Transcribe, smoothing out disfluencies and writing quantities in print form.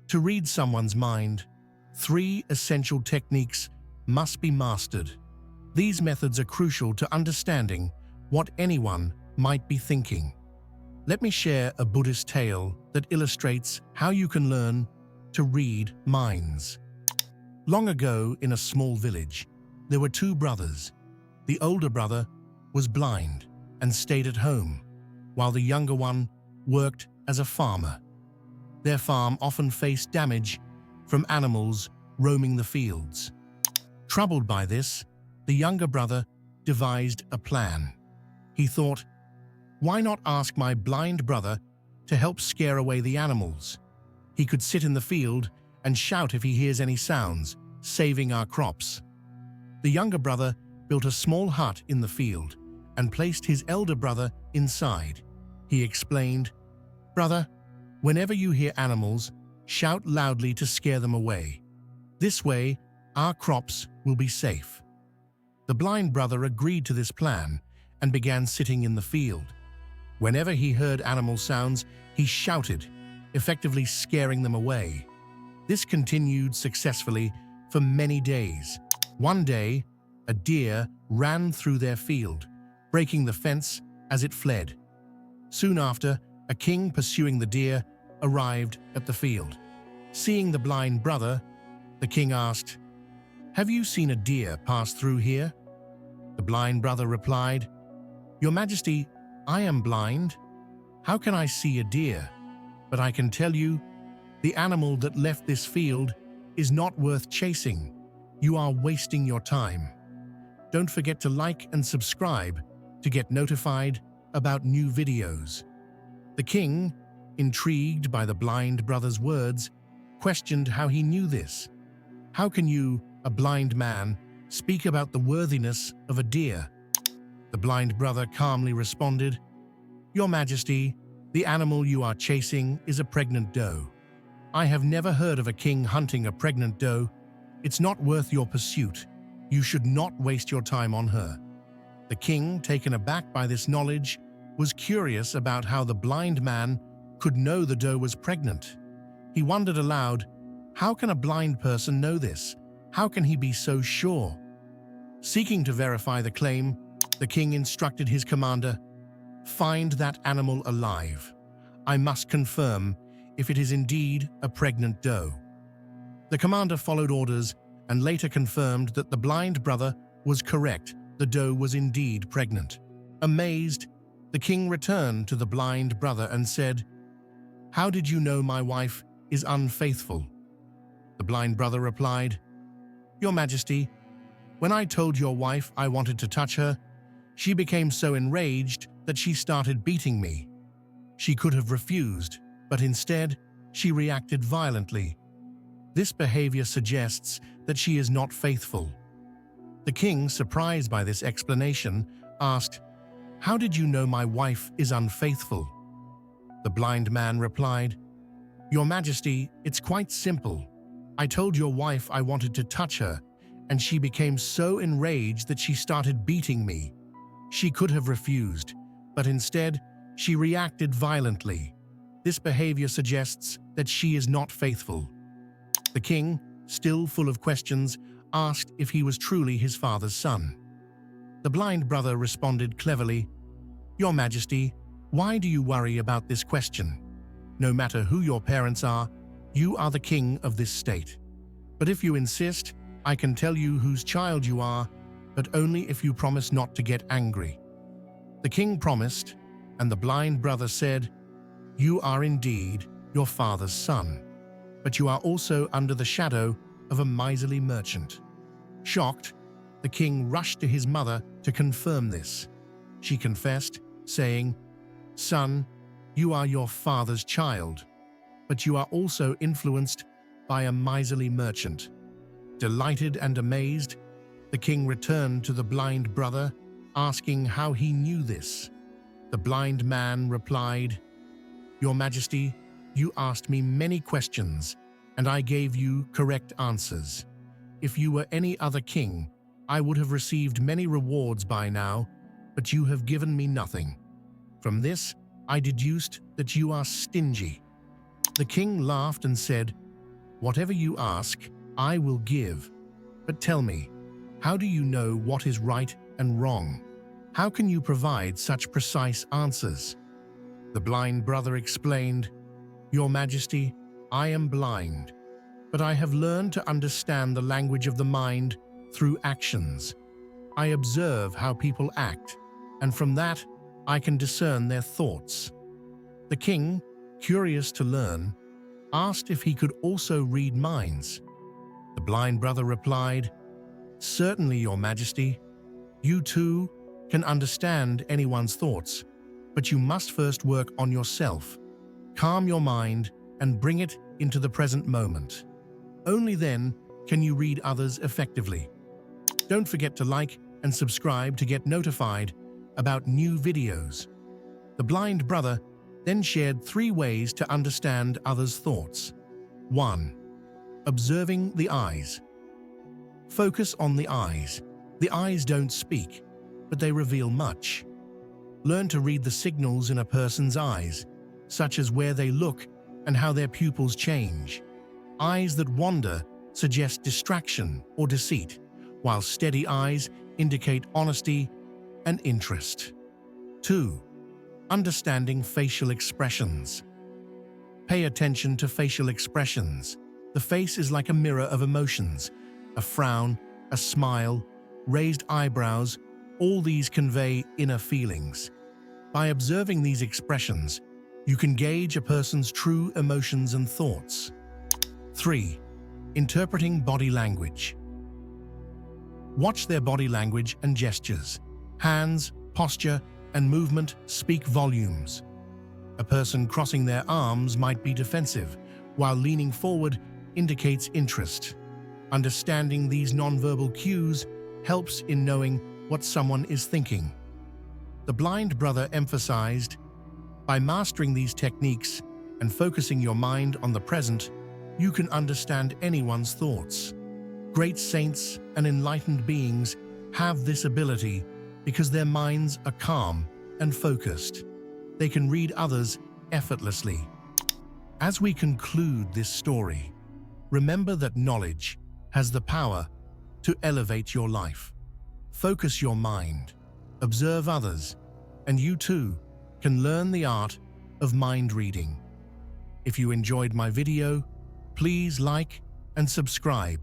To read someone's mind, 3 essential techniques must be mastered. These methods are crucial to understanding what anyone might be thinking. Let me share a Buddhist tale that illustrates how you can learn to read minds. Long ago, in a small village, there were 2 brothers. The older brother was blind and stayed at home, while the younger one worked as a farmer. Their farm often faced damage from animals roaming the fields. Troubled by this, the younger brother devised a plan. He thought, why not ask my blind brother to help scare away the animals? He could sit in the field and shout if he hears any sounds, saving our crops. The younger brother built a small hut in the field and placed his elder brother inside. He explained, "Brother, whenever you hear animals, shout loudly to scare them away. This way, our crops will be safe." The blind brother agreed to this plan and began sitting in the field. Whenever he heard animal sounds, he shouted, effectively scaring them away. This continued successfully for many days. One day, a deer ran through their field, breaking the fence as it fled. Soon after, a king pursuing the deer arrived at the field. Seeing the blind brother, the king asked, "Have you seen a deer pass through here?" The blind brother replied, "Your Majesty, I am blind. How can I see a deer? But I can tell you, the animal that left this field is not worth chasing. You are wasting your time. Don't forget to like and subscribe to get notified about new videos." The king, intrigued by the blind brother's words, questioned how he knew this. "How can you, a blind man, speak about the worthiness of a deer?" The blind brother calmly responded, "Your Majesty, the animal you are chasing is a pregnant doe. I have never heard of a king hunting a pregnant doe. It's not worth your pursuit. You should not waste your time on her." The king, taken aback by this knowledge, was curious about how the blind man could know the doe was pregnant. He wondered aloud, how can a blind person know this? How can he be so sure? Seeking to verify the claim, the king instructed his commander, "Find that animal alive. I must confirm if it is indeed a pregnant doe." The commander followed orders and later confirmed that the blind brother was correct. The doe was indeed pregnant. Amazed, the king returned to the blind brother and said, "How did you know my wife is unfaithful?" The blind brother replied, "Your Majesty, when I told your wife I wanted to touch her, she became so enraged that she started beating me. She could have refused, but instead, she reacted violently. This behavior suggests that she is not faithful." The king, surprised by this explanation, asked, "How did you know my wife is unfaithful?" The blind man replied, "Your Majesty, it's quite simple. I told your wife I wanted to touch her, and she became so enraged that she started beating me. She could have refused, but instead, she reacted violently. This behavior suggests that she is not faithful." The king, still full of questions, asked if he was truly his father's son. The blind brother responded cleverly, "Your Majesty, why do you worry about this question? No matter who your parents are, you are the king of this state. But if you insist, I can tell you whose child you are, but only if you promise not to get angry." The king promised, and the blind brother said, "You are indeed your father's son, but you are also under the shadow of a miserly merchant." Shocked, the king rushed to his mother to confirm this. She confessed, saying, "Son, you are your father's child, but you are also influenced by a miserly merchant." Delighted and amazed, the king returned to the blind brother, asking how he knew this. The blind man replied, "Your Majesty, you asked me many questions, and I gave you correct answers. If you were any other king, I would have received many rewards by now, but you have given me nothing. From this, I deduced that you are stingy." The king laughed and said, Whatever you ask, I will give. But tell me, how do you know what is right and wrong? How can you provide such precise answers?" The blind brother explained, "Your Majesty, I am blind, but I have learned to understand the language of the mind through actions. I observe how people act, and from that, I can discern their thoughts." The king, curious to learn, asked if he could also read minds. The blind brother replied, "Certainly, Your Majesty. You too can understand anyone's thoughts, but you must first work on yourself. Calm your mind and bring it into the present moment. Only then can you read others effectively." Don't forget to like and subscribe to get notified about new videos. The blind brother then shared 3 ways to understand others' thoughts. 1. Observing the eyes. Focus on the eyes. The eyes don't speak, but they reveal much. Learn to read the signals in a person's eyes, such as where they look and how their pupils change. Eyes that wander suggest distraction or deceit, while steady eyes indicate honesty and interest. 2. Understanding facial expressions. Pay attention to facial expressions. The face is like a mirror of emotions. A frown, a smile, raised eyebrows, all these convey inner feelings. By observing these expressions, you can gauge a person's true emotions and thoughts. 3. Interpreting body language. Watch their body language and gestures. Hands, posture, and movement speak volumes. A person crossing their arms might be defensive, while leaning forward indicates interest. Understanding these nonverbal cues helps in knowing what someone is thinking. The blind brother emphasized, by mastering these techniques and focusing your mind on the present, you can understand anyone's thoughts. Great saints and enlightened beings have this ability because their minds are calm and focused. They can read others effortlessly. As we conclude this story, remember that knowledge has the power to elevate your life. Focus your mind, observe others, and you too can learn the art of mind reading. If you enjoyed my video, please like and subscribe.